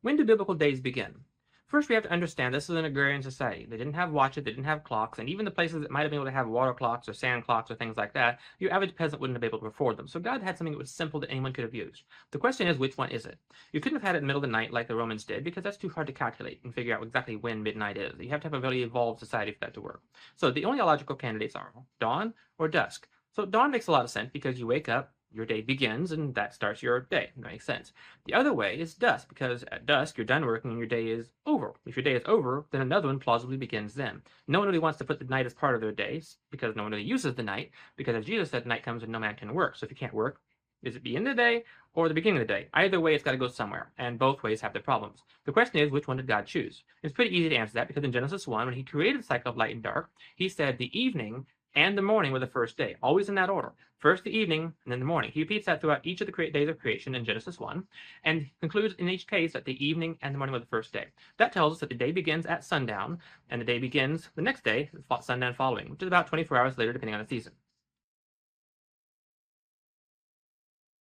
When do biblical days begin? First, we have to understand this is an agrarian society. They didn't have watches, they didn't have clocks, and even the places that might have been able to have water clocks or sand clocks or things like that, your average peasant wouldn't have been able to afford them. So God had something that was simple that anyone could have used. The question is, which one is it? You couldn't have had it in the middle of the night like the Romans did, because that's too hard to calculate and figure out exactly when midnight is. You have to have a very evolved society for that to work. So the only logical candidates are dawn or dusk. So dawn makes a lot of sense because you wake up, your day begins, and that starts your day. That makes sense. The other way is dusk, because at dusk you're done working and your day is over. If your day is over, then another one plausibly begins then. No one really wants to put the night as part of their days, because no one really uses the night, because as Jesus said, night comes when no man can work. So if you can't work, is it the end of the day or the beginning of the day? Either way, it's got to go somewhere, and both ways have their problems. The question is, which one did God choose? It's pretty easy to answer that, because in Genesis 1, when he created the cycle of light and dark, he said the evening and the morning were the first day, always in that order. First the evening, and then the morning. He repeats that throughout each of the days of creation in Genesis 1, and concludes in each case that the evening and the morning were the first day. That tells us that the day begins at sundown, and the day begins the next day, sundown following, which is about 24 hours later, depending on the season.